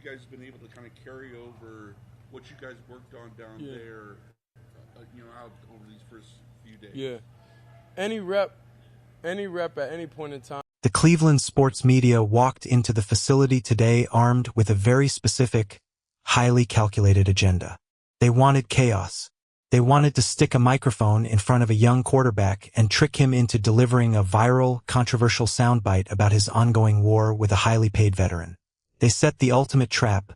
guys have been able to kind of carry over what you guys worked on down there, out over these first few days. Yeah. Any rep at any point in time. The Cleveland sports media walked into the facility today armed with a very specific, highly calculated agenda. They wanted chaos. They wanted to stick a microphone in front of a young quarterback and trick him into delivering a viral, controversial soundbite about his ongoing war with a highly paid veteran. They set the ultimate trap,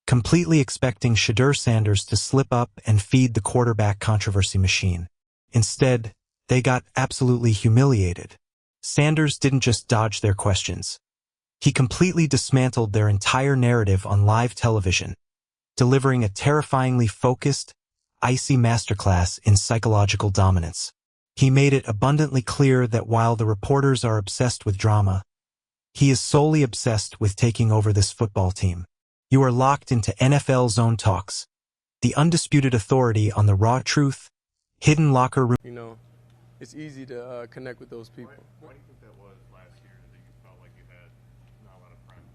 completely expecting Shedeur Sanders to slip up and feed the quarterback controversy machine. Instead, they got absolutely humiliated. Sanders didn't just dodge their questions. He completely dismantled their entire narrative on live television, delivering a terrifyingly focused, icy masterclass in psychological dominance. He made it abundantly clear that while the reporters are obsessed with drama, he is solely obsessed with taking over this football team. You are locked into NFL Zone Talks, the undisputed authority on the raw truth, hidden locker room. It's easy to connect with those people. Why do you think that was last year that you felt like you had not a lot of practice?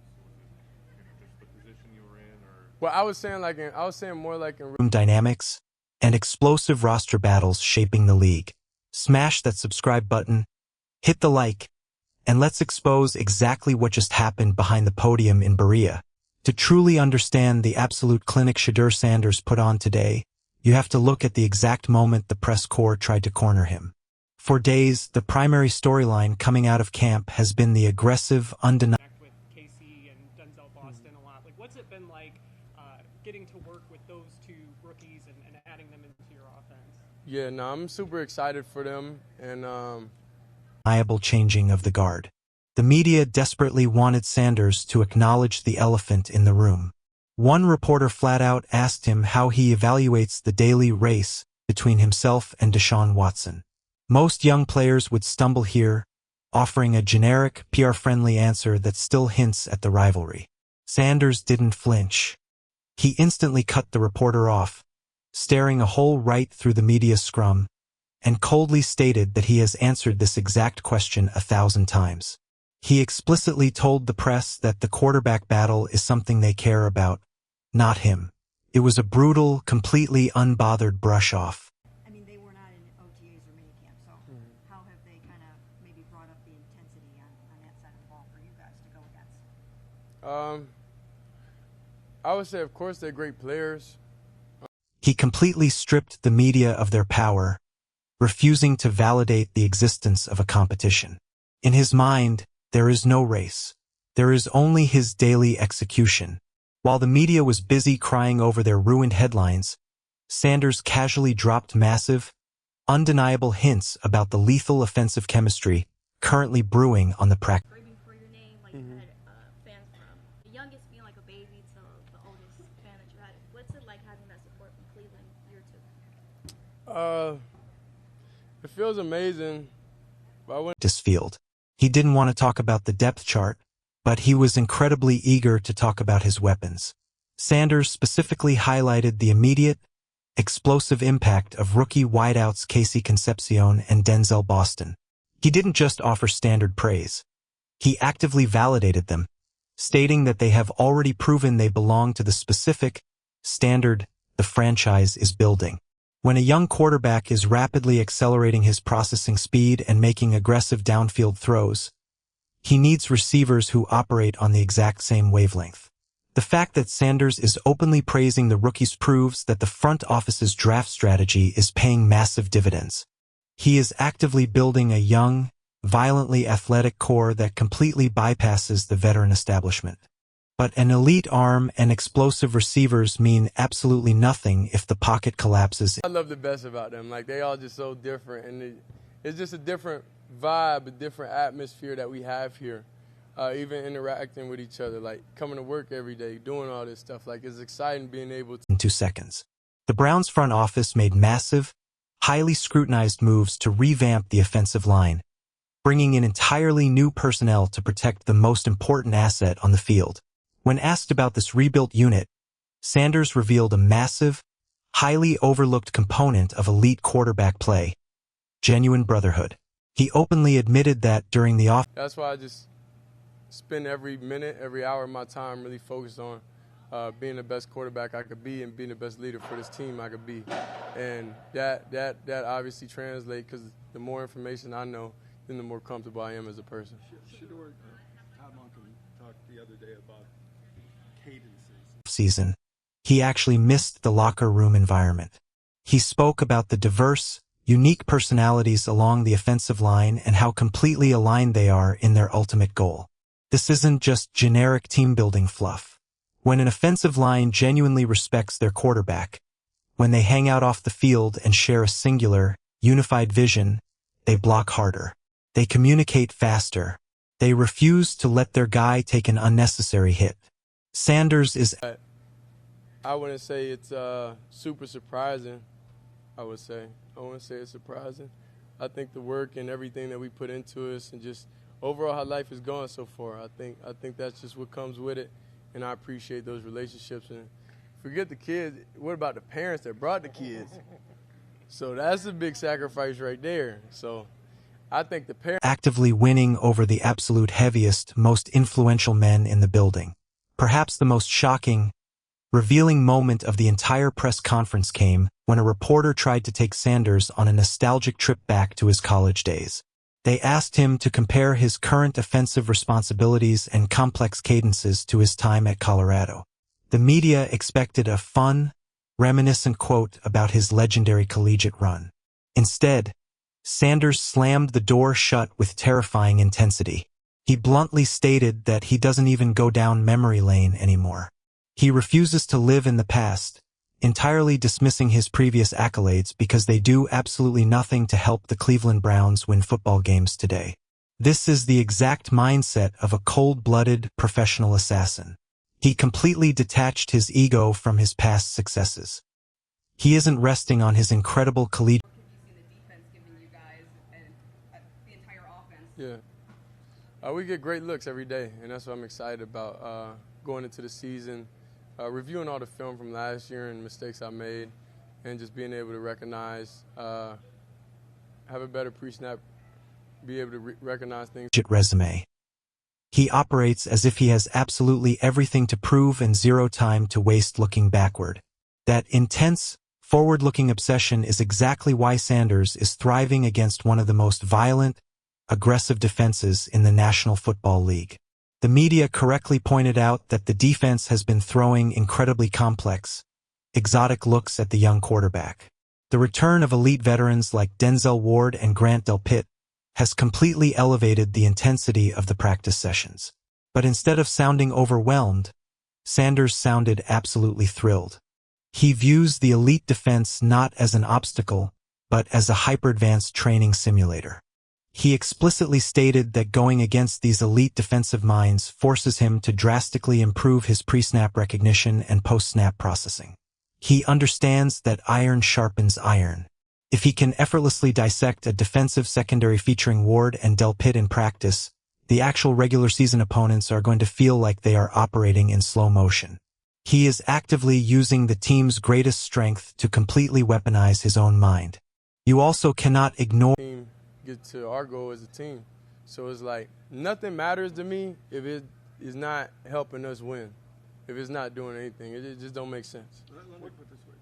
Was it just the position you were in, or? Well, I was saying more like in room dynamics and explosive roster battles shaping the league. Smash that subscribe button, hit the like, and let's expose exactly what just happened behind the podium in Berea. To truly understand the absolute clinic Shedeur Sanders put on today, you have to look at the exact moment the press corps tried to corner him. For days, the primary storyline coming out of camp has been the aggressive, undeniable. With Casey and Denzel Boston a lot. Like, what's it been like getting to work with those two rookies and adding them into your offense? Yeah, no, I'm super excited for them, and undeniable changing of the guard. The media desperately wanted Sanders to acknowledge the elephant in the room. One reporter flat out asked him how he evaluates the daily race between himself and Deshaun Watson. Most young players would stumble here, offering a generic, PR-friendly answer that still hints at the rivalry. Sanders didn't flinch. He instantly cut the reporter off, staring a hole right through the media scrum, and coldly stated that he has answered this exact question 1,000 times. He explicitly told the press that the quarterback battle is something they care about, not him. It was a brutal, completely unbothered brush-off. I mean, they were not in OTAs or minicamp, so how have they kind of maybe brought up the intensity on that side of the ball for you guys to go against? I would say, of course, they're great players. He completely stripped the media of their power, refusing to validate the existence of a competition. In his mind, there is no race. There is only his daily execution. While the media was busy crying over their ruined headlines, Sanders casually dropped massive, undeniable hints about the lethal offensive chemistry currently brewing on the practice. Screaming for your name, like you had fans from the youngest being like a baby to the oldest fan that you had. What's it like having that support from Cleveland year two? It feels amazing. But Field. He didn't want to talk about the depth chart, but he was incredibly eager to talk about his weapons. Sanders specifically highlighted the immediate, explosive impact of rookie wideouts Casey Concepcion and Denzel Boston. He didn't just offer standard praise. He actively validated them, stating that they have already proven they belong to the specific standard the franchise is building. When a young quarterback is rapidly accelerating his processing speed and making aggressive downfield throws, he needs receivers who operate on the exact same wavelength. The fact that Sanders is openly praising the rookies proves that the front office's draft strategy is paying massive dividends. He is actively building a young, violently athletic core that completely bypasses the veteran establishment. But an elite arm and explosive receivers mean absolutely nothing if the pocket collapses. I love the best about them. Like, they all just so different, and it's just a different vibe, a different atmosphere that we have here. Even interacting with each other, like coming to work every day, doing all this stuff. Like, it's exciting being able to. In 2 seconds, the Browns front office made massive, highly scrutinized moves to revamp the offensive line, bringing in entirely new personnel to protect the most important asset on the field. When asked about this rebuilt unit, Sanders revealed a massive, highly overlooked component of elite quarterback play: genuine brotherhood. He openly admitted that during the That's why I just spend every minute, every hour of my time really focused on being the best quarterback I could be and being the best leader for this team I could be. And that obviously translates because the more information I know, then the more comfortable I am as a person. Shedeur, Todd Monken talked the other day about cadences. Season, he actually missed the locker room environment. He spoke about the diverse, unique personalities along the offensive line and how completely aligned they are in their ultimate goal. This isn't just generic team-building fluff. When an offensive line genuinely respects their quarterback, when they hang out off the field and share a singular, unified vision, they block harder. They communicate faster. They refuse to let their guy take an unnecessary hit. Sanders is... I wouldn't say it's super surprising, I wouldn't say it's surprising. I think the work and everything that we put into us and just overall how life is going so far, I think that's just what comes with it, and I appreciate those relationships. And forget the kids, what about the parents that brought the kids? So that's a big sacrifice right there. So I think the parents... actively winning over the absolute heaviest, most influential men in the building. Perhaps the most shocking, revealing moment of the entire press conference came when a reporter tried to take Sanders on a nostalgic trip back to his college days. They asked him to compare his current offensive responsibilities and complex cadences to his time at Colorado. The media expected a fun, reminiscent quote about his legendary collegiate run. Instead, Sanders slammed the door shut with terrifying intensity. He bluntly stated that he doesn't even go down memory lane anymore. He refuses to live in the past, entirely dismissing his previous accolades because they do absolutely nothing to help the Cleveland Browns win football games today. This is the exact mindset of a cold-blooded professional assassin. He completely detached his ego from his past successes. He isn't resting on his incredible collegiate... Yeah. We get great looks every day, and that's what I'm excited about going into the season, reviewing all the film from last year and mistakes I made, and just being able to recognize, have a better pre-snap, be able to recognize things. Resume. He operates as if he has absolutely everything to prove and zero time to waste looking backward. That intense, forward-looking obsession is exactly why Sanders is thriving against one of the most violent, aggressive defenses in the National Football League. The media correctly pointed out that the defense has been throwing incredibly complex, exotic looks at the young quarterback. The return of elite veterans like Denzel Ward and Grant Delpit has completely elevated the intensity of the practice sessions. But instead of sounding overwhelmed, Sanders sounded absolutely thrilled. He views the elite defense not as an obstacle, but as a hyper-advanced training simulator. He explicitly stated that going against these elite defensive minds forces him to drastically improve his pre-snap recognition and post-snap processing. He understands that iron sharpens iron. If he can effortlessly dissect a defensive secondary featuring Ward and Delpit in practice, the actual regular season opponents are going to feel like they are operating in slow motion. He is actively using the team's greatest strength to completely weaponize his own mind. You also cannot ignore get to our goal as a team. So it's like nothing matters to me if it is not helping us win. If it's not doing anything, it just don't make sense. Let me put it this way: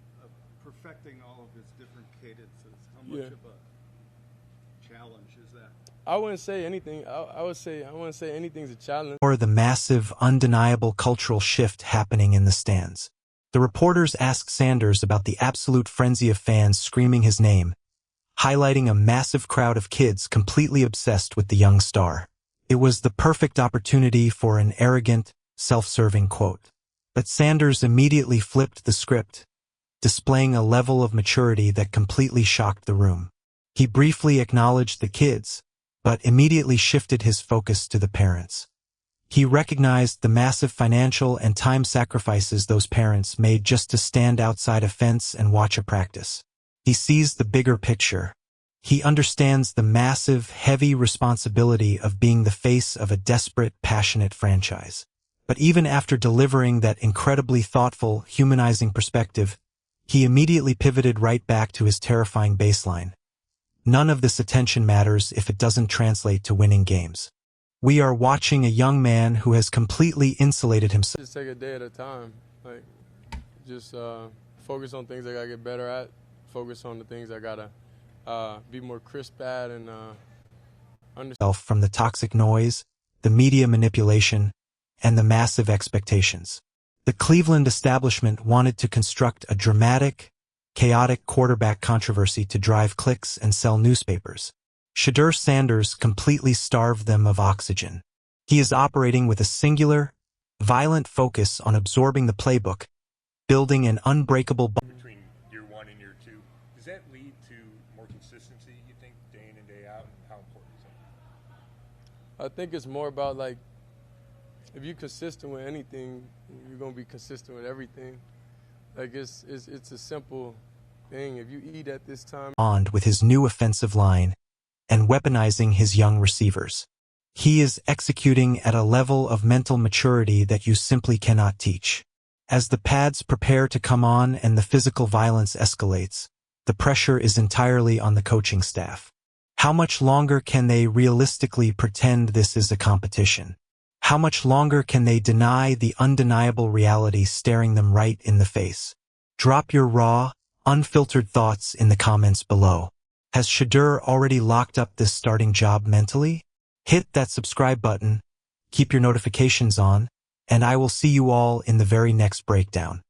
perfecting all of his different cadences. How much of a challenge is that? I wouldn't say anything. I wouldn't say anything's a challenge. Or the massive, undeniable cultural shift happening in the stands. The reporters asked Sanders about the absolute frenzy of fans screaming his name, highlighting a massive crowd of kids completely obsessed with the young star. It was the perfect opportunity for an arrogant, self-serving quote. But Sanders immediately flipped the script, displaying a level of maturity that completely shocked the room. He briefly acknowledged the kids, but immediately shifted his focus to the parents. He recognized the massive financial and time sacrifices those parents made just to stand outside a fence and watch a practice. He sees the bigger picture. He understands the massive, heavy responsibility of being the face of a desperate, passionate franchise. But even after delivering that incredibly thoughtful, humanizing perspective, he immediately pivoted right back to his terrifying baseline. None of this attention matters if it doesn't translate to winning games. We are watching a young man who has completely insulated himself. Just take a day at a time. Like, just focus on things I gotta get better at. Focus on the things I gotta be more crisp at, and understand From the toxic noise, the media manipulation, and the massive expectations. The Cleveland establishment wanted to construct a dramatic, chaotic quarterback controversy to drive clicks and sell newspapers. Shedeur Sanders completely starved them of oxygen. He is operating with a singular, violent focus on absorbing the playbook, building an unbreakable between year 1 and year 2. Does that lead to more consistency, you think, day in and day out, and how important is that? I think it's more about, like, if you're consistent with anything, you're gonna be consistent with everything. Like, it's a simple thing. If you eat at this time, bond with his new offensive line and weaponizing his young receivers. He is executing at a level of mental maturity that you simply cannot teach. As the pads prepare to come on and the physical violence escalates, the pressure is entirely on the coaching staff. How much longer can they realistically pretend this is a competition? How much longer can they deny the undeniable reality staring them right in the face? Drop your raw, unfiltered thoughts in the comments below. Has Shedeur already locked up this starting job mentally? Hit that subscribe button, keep your notifications on, and I will see you all in the very next breakdown.